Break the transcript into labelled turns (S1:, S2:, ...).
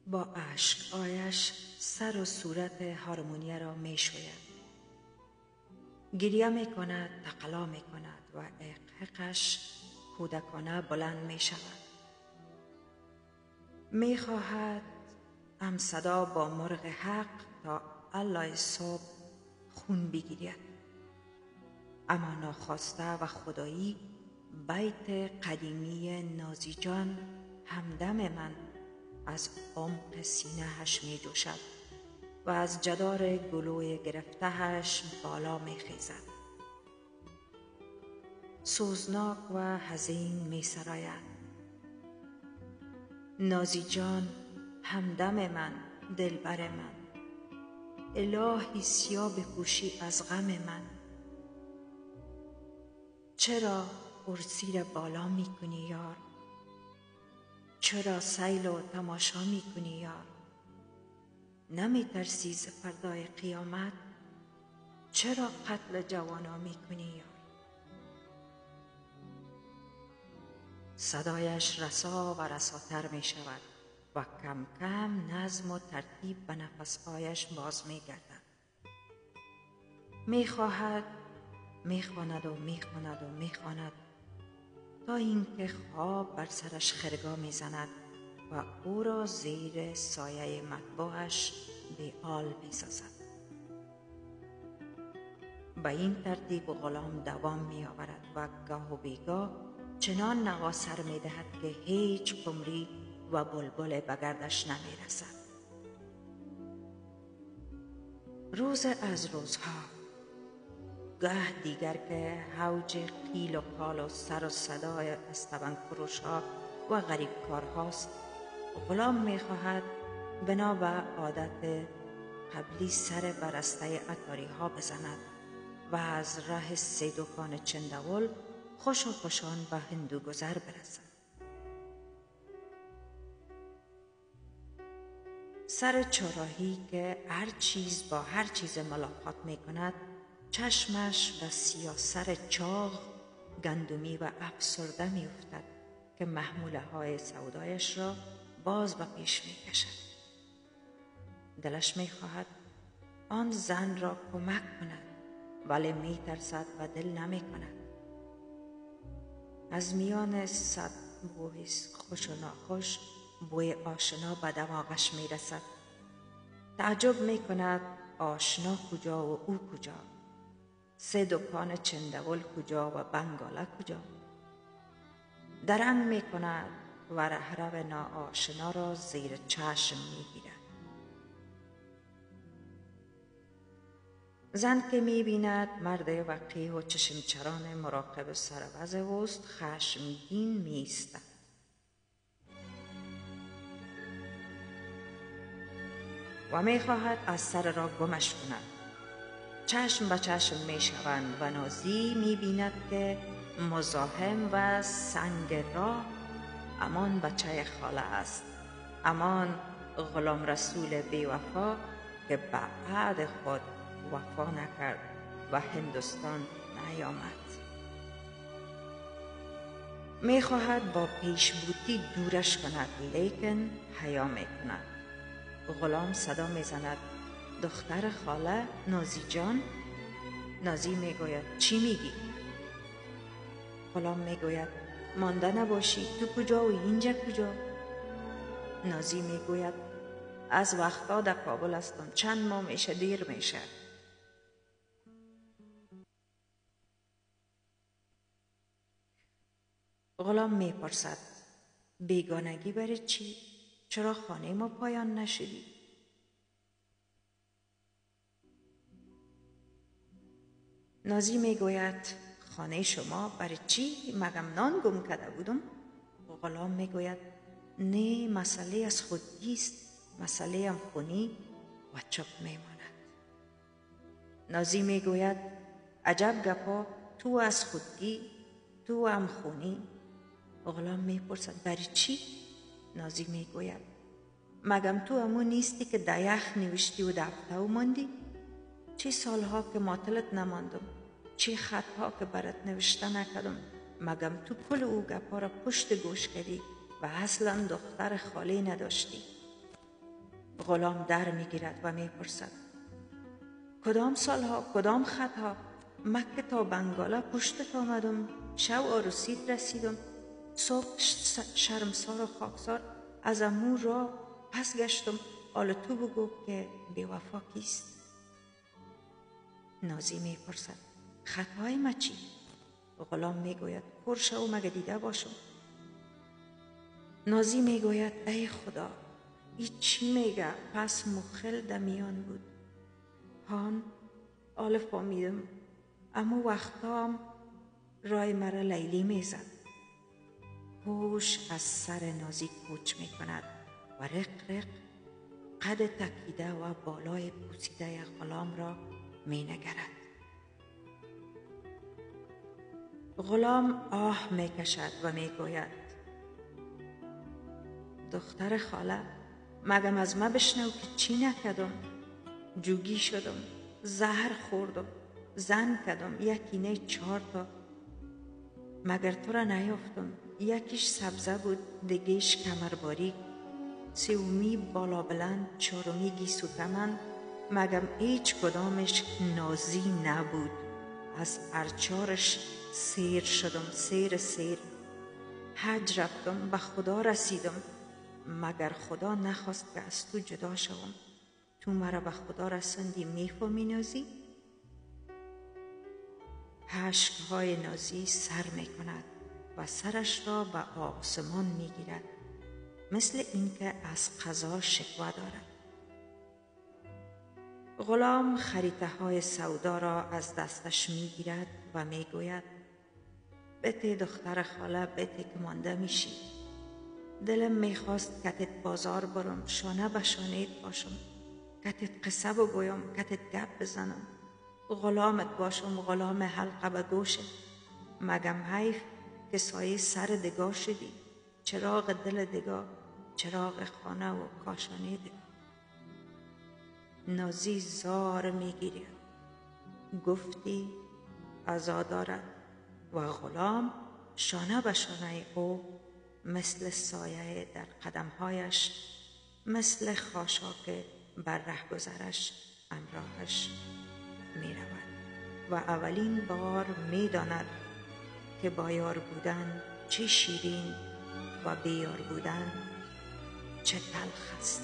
S1: با اشک‌هایش سر و صورت هارمونیه را می شوید. گریه می کند، تقلا می کند و حقش کودکانه بلند می شود. می خواهد هم صدا با مرغ حق تا علای صبح خون بگیرد. اما ناخواسته و خدایی بیت قدیمی نازی جان همدم من از عمق سینه‌اش می جوشد و از جدار گلوی گرفته‌اش بالا می خیزد. سوزناک و حزین می سراید. نازی جان همدم من، دلبر من، الهی سیاه بپوشی از غم من. چرا عرسی را بالا می کنی یار؟ چرا سیل و تماشا می کنی یار؟ نمی ترسی ز فردای قیامت؟ چرا قتل جوانا می کنی یار؟ صدایش رسا و رساتر می شود و کم کم نظم و ترتیب به نفسهایش باز می گردد. می خواهد، می خواند و می خواند و می خواند تا اینکه خواب بر سرش خرگا می زند و او را زیر سایه مطبوعش بی‌حال می سازد. به این ترتیب غلام دوام می آورد و گاه و بیگاه چنان نوا سر می دهد که هیچ قمری و بلبل به گردش نمی رسد. روز از روزها، گه دیگر که اوج قیل و قال و سر و صدای استبن فروش ها و غریب کارهاست، غلام می خواهد بنا به عادت قبلی سر برسته عطاری ها بزند و از راه 3 دکان چندول خوش و خوشان به هندو گذر برسد. سر چهارراهی که هر چیز با هر چیز ملاقات می کند، چشمش به سیاه‌سر چاق، گندمی و افسرده می افتد که محموله های سودایش را باز به پیش می کشد. دلش می خواهد آن زن را کمک کند، ولی می ترسد و دل نمی کند. از میان 100 بوی خوش و ناخوش بوی آشنا به دماغش می رسد. تعجب می کند آشنا کجا و او کجا؟ 3 دکان چندول کجا و بنگاله کجا؟ درنگ می کند و رهرو ناآشنا را زیر چشم می گیرد. زن که می بیند مرد وقیح و چشمچران مراقب سروز اوست، خشمگین می ایستد. و می خواهد از سر را گمش کند. چشم به چشم می شوند و نازی می بیند که مزاحم و سنگ راه امان بچه خاله است، امان غلام رسول بی وفا که به عهد خود وفا نکرد و هندوستان نیامد. می خواهد با پیشبوتی دورش کند، لیکن حیا می کند. غلام صدا می زند دختر خاله، نازی جان. نازی می گوید چی میگی؟ غلام می گوید مانده نباشی، تو کجا و اینجا کجا؟ نازی می گوید از وقتا در کابل هستم، چند ماه میشه دیر میشه. غلام می پرسد بیگانگی برای چی؟ چرا خانه ما پایان نشدی؟ نازی می گوید خانه شما برای چی؟ مگم نان گم کرده بودم؟ غلام می گوید نه، مسئله از خودیست، مسئله هم خونی و چپ می ماند. نازی می گوید عجب گپا، تو از خودی، تو هم خونی. غلام می پرسد برای چی؟ نازی می گوید مگم تو همون نیستی که در یخ نوشتی و دفته و ماندی؟ چه سالها که ماطلت نماندم، چه خطها که برات نوشته نکردم، مگم تو کل او گپا را پشت گوش کردی و اصلا دختر خالی نداشتی؟ غلام در میگیرد و میپرسد کدام سالها، کدام خطها؟ مکه تا بنگالا پشتت آمدم، شو عروسیت رسیدم، صبح شرمسار و خاکسار از امو را پس گشتم. حالا تو بگو که بی‌وفا کیست؟ نازی میپرسد خطای ما چی؟ غلام میگوید پر شو مگه دیده باشم. نازی میگوید ای خدا، ای چی میگه؟ پس مخل دمیان بود. هان آل فامیدم، اما وقتا رای مرا لیلی میزد. هوش از سر نازی کوچ میکند و رق رق قد تکیده و بالای پوسیده غلام را مینگرد. غلام آه میکشد و میگوید دختر خاله، مگم از ما بشنو که چی نکردم؟ جوگی شدم، زهر خوردم، زن کردم، یکی نه 4 تا. مگر تو را نیافتم؟ یکیش سبزه بود، دیگیش کمرباری، سومی بالا بلند، 4می گیسو کمند. مگم هیچ کدامش نازی نبود؟ از ارچارش سیر شدم، سیر. حج رفتم، به خدا رسیدم. مگر خدا نخواست که از تو جدا شوم؟ تو مرا به خدا رساندی، میفهمی نازی؟ اشک‌های نازی سر میکند و سرش را به آسمان میگیرد، مثل اینکه از قضا شکوه دارد. غلام خریطه های سودا را از دستش میگیرد و میگوید بته دختر خاله، بته که مانده میشی. دلم میخواست کتت بازار برم، شانه به شانه‌ات باشم، کتت قصه بگویم، کتت گپ بزنم، غلامت باشم، غلام حلقه به گوشت. مگم حیف که سایه سر دگاه شدی، چراغ دل دگاه، چراغ خانه و کاشانه دگاه. نازی زار میگیرد، گفتی عزا دارد و غلام شانه به شانه او مثل سایه در قدمهایش، مثل خاشاک بر رهگذرش همراهش می رود و اولین بار می داند که با یار بودن چه شیرین و بی یار بودن چه تلخ است.